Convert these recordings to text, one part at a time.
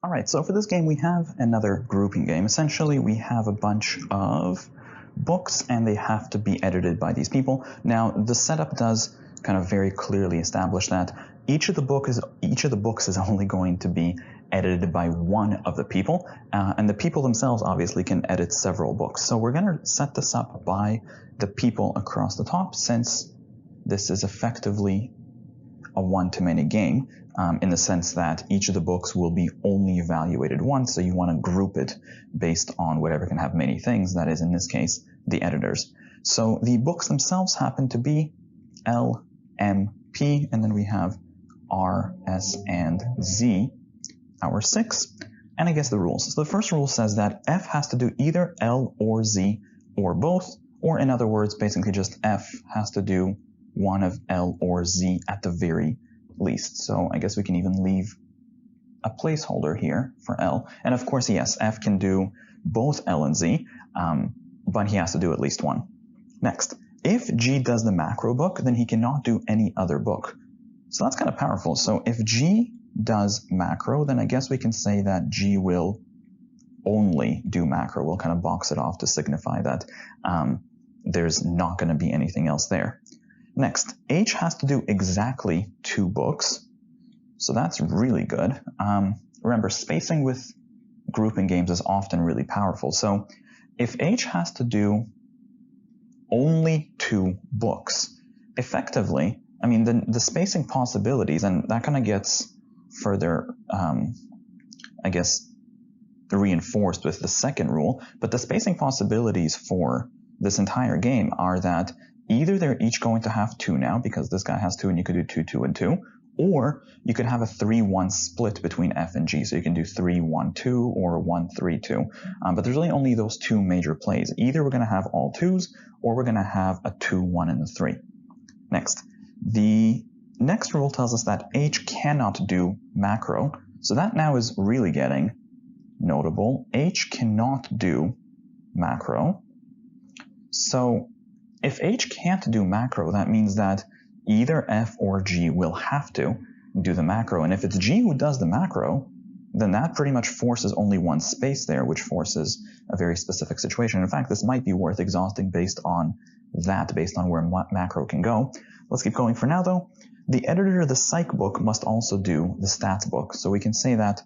All right, so for this game, we have another grouping game. Essentially, we have a bunch of books, and they have to be edited by these people. Now, the setup does kind of very clearly establish that each of the books is only going to be edited by one of the people, and the people themselves obviously can edit several books. So we're going to set this up by the people across the top, since this is effectively a one-to-many game, in the sense that each of the books will be only evaluated once, so you want to group it based on whatever can have many things, that is, in this case, the editors. So the books themselves happen to be L, M, P, and then we have R, S, and Z, our 6. And I guess the rules. So the first rule says that F has to do either L or Z or both, or in other words, basically just F has to do one of L or Z at the very least. So I guess we can even leave a placeholder here for L. And of course, yes, F can do both L and Z, but he has to do at least one. Next, if G does the macro book, then he cannot do any other book. So that's kind of powerful. So if G does macro, then I guess we can say that G will only do macro. We'll kind of box it off to signify that there's not going to be anything else there. Next, H has to do exactly 2 books, so that's really good. Remember, spacing with grouping games is often really powerful. So if H has to do only 2 books, effectively, I mean, the spacing possibilities, and that kind of gets further, I guess, reinforced with the second rule, but the spacing possibilities for this entire game are that either they're each going to have 2 now, because this guy has 2 and you could do 2, 2, and 2, or you could have a 3-1 split between F and G, so you can do 3, 1, 2, or 1, 3, 2. But there's really only those 2 major plays. Either we're going to have all 2s, or we're going to have a 2, 1, and a 3. Next, the next rule tells us that H cannot do macro, so that now is really getting notable. H cannot do macro. So if H can't do macro, that means that either F or G will have to do the macro. And if it's G who does the macro, then that pretty much forces only one space there, which forces a very specific situation. In fact, this might be worth exhausting based on where macro can go. Let's keep going for now, though. The editor of the psych book must also do the stats book. So we can say that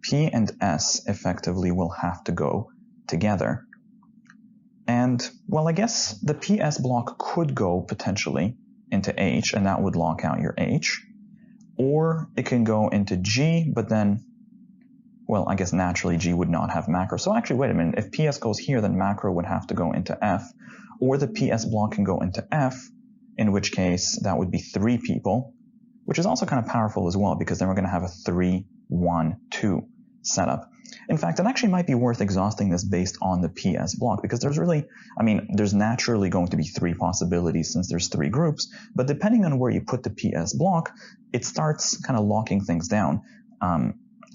P and S effectively will have to go together. And, well, I guess the PS block could go potentially into H, and that would lock out your H. Or it can go into G, but then, well, I guess naturally G would not have macro. So actually, wait a minute, if PS goes here, then macro would have to go into F. Or the PS block can go into F, in which case that would be 3 people, which is also kind of powerful as well, because then we're going to have a 3, 1, 2 setup. In fact, it actually might be worth exhausting this based on the PS block, because there's naturally going to be 3 possibilities since there's 3 groups, but depending on where you put the PS block, it starts kind of locking things down.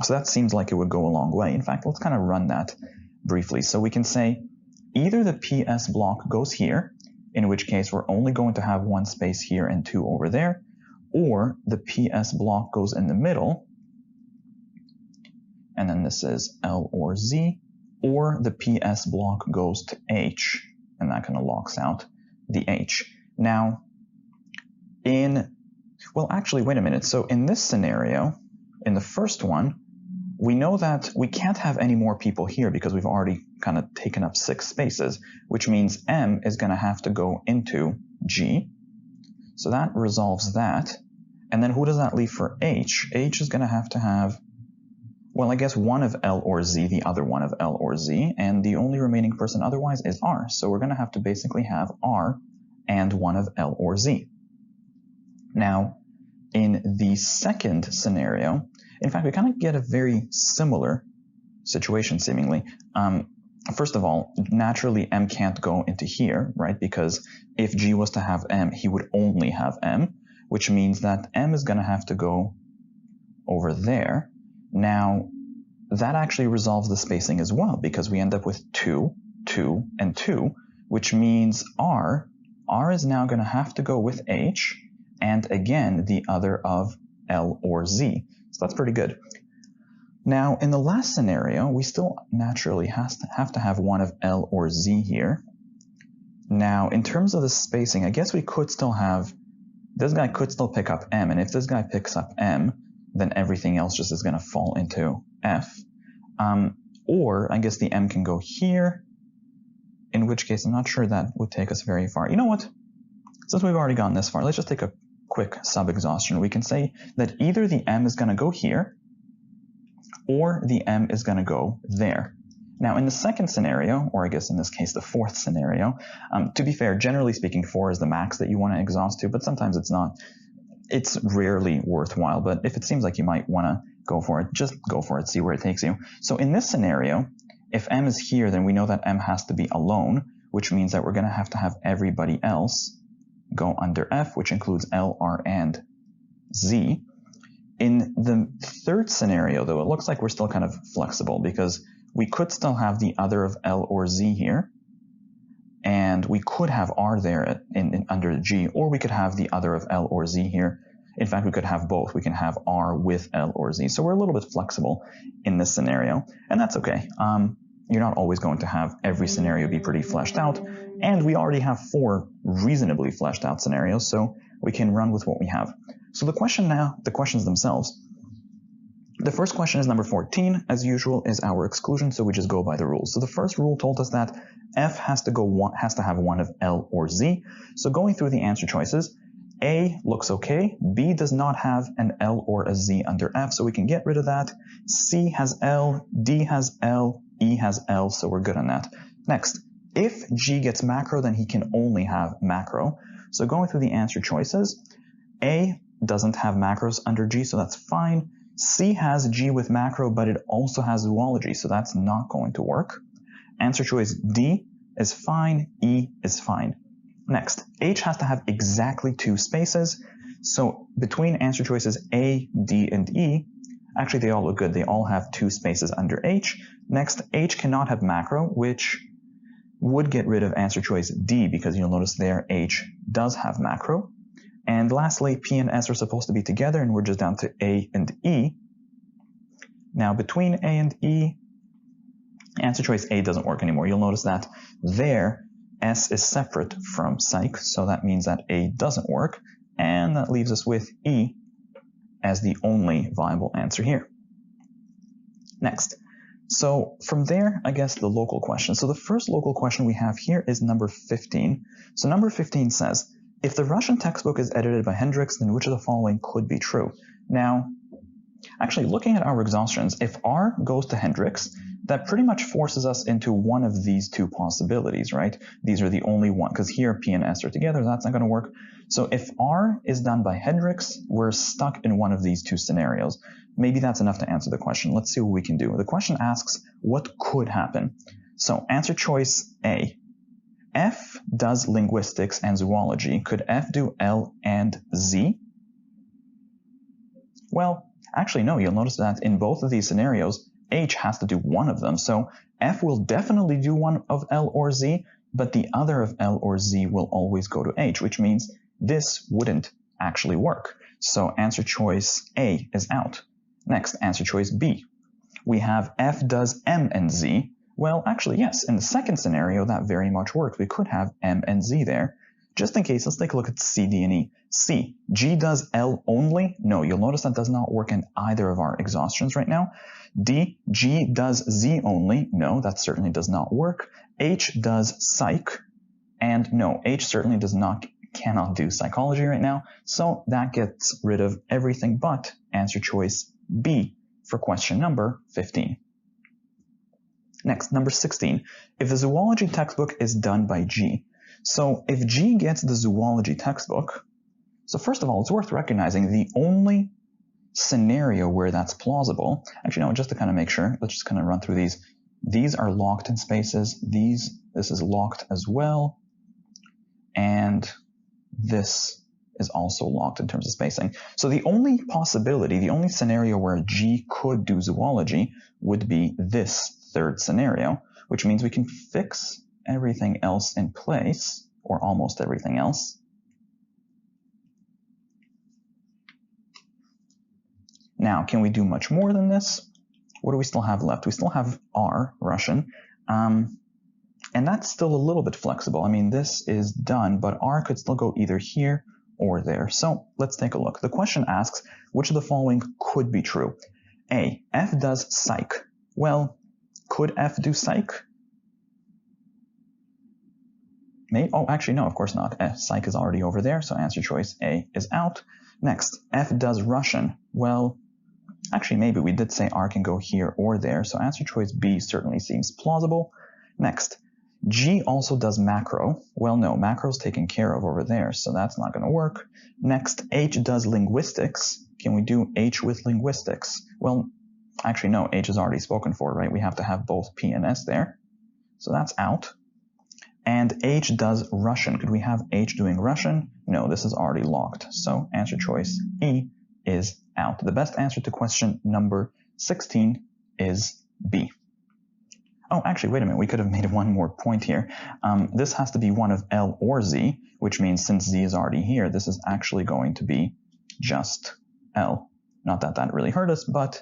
So that seems like it would go a long way. In fact, let's kind of run that briefly. So we can say either the PS block goes here, in which case we're only going to have 1 space here and 2 over there, or the PS block goes in the middle, and then this is L or Z, or the PS block goes to H, and that kind of locks out the H. Now, actually, wait a minute. So in this scenario, in the first one, we know that we can't have any more people here because we've already kind of taken up 6 spaces, which means M is going to have to go into G. So that resolves that. And then who does that leave for H? H is going to have, well, I guess one of L or Z, the other one of L or Z, and the only remaining person otherwise is R. So we're going to have to basically have R and one of L or Z. Now, in the second scenario, in fact, we kind of get a very similar situation, seemingly. First of all, naturally, M can't go into here, right? Because if G was to have M, he would only have M, which means that M is going to have to go over there. Now, that actually resolves the spacing as well, because we end up with 2, 2, and 2, which means R is now going to have to go with H, and again, the other of L or Z. So that's pretty good. Now, in the last scenario, we still naturally have to have one of L or Z here. Now, in terms of the spacing, I guess we could still have, this guy could still pick up M, and if this guy picks up M, then everything else just is going to fall into F. Or I guess the M can go here, in which case I'm not sure that would take us very far. You know what? Since we've already gone this far, let's just take a quick sub-exhaustion. We can say that either the M is going to go here, or the M is going to go there. Now, in the second scenario, or I guess in this case the fourth scenario, to be fair, generally speaking, 4 is the max that you want to exhaust to, but sometimes it's not. It's rarely worthwhile, but if it seems like you might want to go for it, just go for it, see where it takes you. So in this scenario, if M is here, then we know that M has to be alone, which means that we're going to have everybody else go under F, which includes L, R, and Z. In the third scenario, though, it looks like we're still kind of flexible because we could still have the other of L or Z here, and we could have R there under G, or we could have the other of L or Z here. In fact, we could have both. We can have R with L or Z. So we're a little bit flexible in this scenario, and that's okay. You're not always going to have every scenario be pretty fleshed out, and we already have 4 reasonably fleshed out scenarios, so we can run with what we have. So the questions themselves. The first question is number 14, as usual, is our exclusion, so we just go by the rules. So the first rule told us that F has to have one of L or Z. So going through the answer choices, A looks okay, B does not have an L or a Z under F, so we can get rid of that. C has L, D has L, E has L, so we're good on that. Next, if G gets macro, then he can only have macro. So going through the answer choices, A doesn't have macros under G, so that's fine. C has G with macro, but it also has zoology, so that's not going to work. Answer choice D is fine, E is fine. Next, H has to have exactly 2 spaces. So between answer choices A, D, and E, actually they all look good. They all have 2 spaces under H. Next, H cannot have macro, which would get rid of answer choice D because you'll notice there H does have macro. And lastly, P and S are supposed to be together, and we're just down to A and E. Now, between A and E, answer choice A doesn't work anymore. You'll notice that there, S is separate from psych, so that means that A doesn't work, and that leaves us with E as the only viable answer here. Next. So from there, I guess the local question. So the first local question we have here is number 15. So number 15 says, if the Russian textbook is edited by Hendricks, then which of the following could be true? Now, actually looking at our exhaustions, if R goes to Hendricks, that pretty much forces us into one of these 2 possibilities, right? These are the only one, because here P and S are together, that's not going to work. So if R is done by Hendricks, we're stuck in one of these 2 scenarios. Maybe that's enough to answer the question. Let's see what we can do. The question asks, what could happen? So answer choice A. F does linguistics and zoology. Could F do L and Z? Well, actually no. You'll notice that in both of these scenarios, H has to do one of them. So F will definitely do one of L or Z, but the other of L or Z will always go to H, which means this wouldn't actually work. So answer choice A is out. Next, answer choice B. We have F does M and Z. Well, actually, yes, in the second scenario, that very much works. We could have M and Z there. Just in case, let's take a look at C, D, and E. C, G does L only? No, you'll notice that does not work in either of our exhaustions right now. D, G does Z only? No, that certainly does not work. H does psych? And no, H certainly cannot do psychology right now, so that gets rid of everything but answer choice B for question number 15. Next, number 16. If the zoology textbook is done by G, so if G gets the zoology textbook, so first of all, it's worth recognizing the only scenario where that's plausible, actually no, just to kind of make sure, let's just kind of run through these. These are locked in spaces, this is locked as well, and this is also locked in terms of spacing. So the only possibility, the only scenario where G could do zoology would be this third scenario, which means we can fix everything else in place, or almost everything else. Now, can we do much more than this? what do we still have left? We still have R, Russian, and that's still a little bit flexible. I mean, this is done, but R could still go either here or there. So let's take a look. The question asks, which of the following could be true? A, F does psych. Well, could F do psych? Oh, actually, no, of course not. Psych is already over there, so answer choice A is out. Next, F does Russian. Well, actually, maybe we did say R can go here or there, so answer choice B certainly seems plausible. Next, G also does macro. Well, no, macro is taken care of over there, so that's not going to work. Next, H does linguistics. Can we do H with linguistics? Well, actually, no, H is already spoken for, right? We have to have both P and S there, so that's out. And H does Russian. Could we have H doing Russian? No, this is already locked. So answer choice E is out. The best answer to question number 16 is B. Oh, actually, wait a minute. We could have made one more point here. This has to be one of L or Z, which means since Z is already here, this is actually going to be just L. Not that that really hurt us, but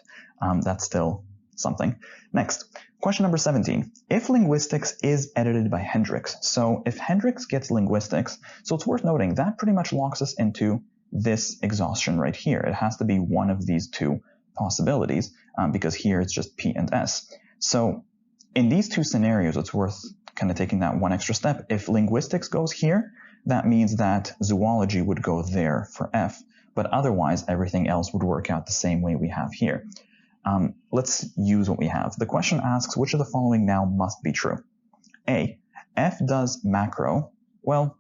that's still something. Next, question number 17. If linguistics is edited by Hendricks, so if Hendricks gets linguistics, so it's worth noting that pretty much locks us into this exhaustion right here. It has to be one of these two possibilities because here it's just P and S. So in these two scenarios, it's worth kind of taking that one extra step. If linguistics goes here, that means that zoology would go there for F, but otherwise everything else would work out the same way we have here. Let's use what we have. The question asks, which of the following now must be true? A, F does macro. Well,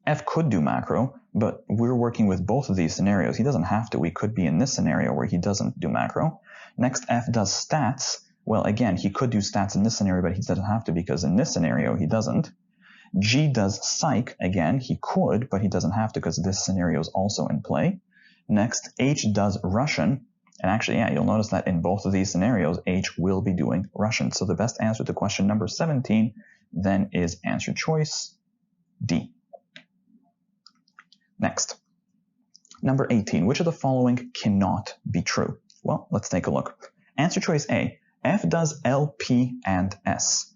F could do macro, but we're working with both of these scenarios. He doesn't have to. We could be in this scenario where he doesn't do macro. Next, F does stats. Well, again, he could do stats in this scenario, but he doesn't have to because in this scenario, he doesn't. G does psych. Again, he could, but he doesn't have to because this scenario is also in play. Next, H does Russian. And actually, yeah, you'll notice that in both of these scenarios, H will be doing Russian. So the best answer to question number 17 then is answer choice D. Next, number 18. Which of the following cannot be true? Well, let's take a look. Answer choice A. F does L, P, and S.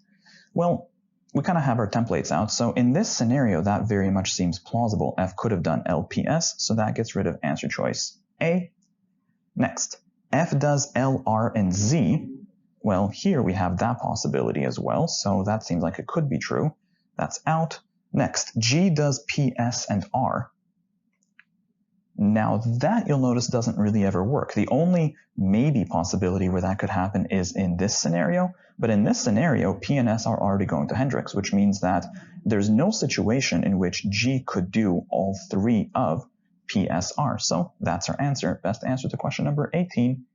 Well, we kind of have our templates out. So in this scenario, that very much seems plausible. F could have done L, P, S. So that gets rid of answer choice A. Next, F does L, R, and Z. Well, here we have that possibility as well, so that seems like it could be true. That's out. Next, G does P, S, and R. Now that, you'll notice, doesn't really ever work. The only maybe possibility where that could happen is in this scenario, but in this scenario, P and S are already going to Hendricks, which means that there's no situation in which G could do all three of PSR. So that's our answer. Best answer to question number 18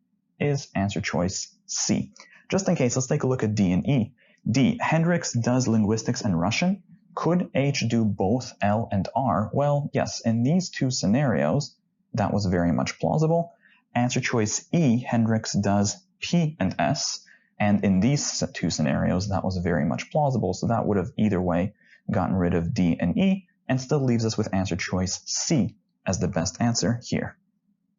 is answer choice C. Just in case, let's take a look at D and E. D, Hendricks does linguistics and Russian. Could H do both L and R? Well, yes, in these two scenarios, that was very much plausible. Answer choice E, Hendricks does P and S. And in these two scenarios, that was very much plausible. So that would have either way gotten rid of D and E and still leaves us with answer choice C as the best answer here.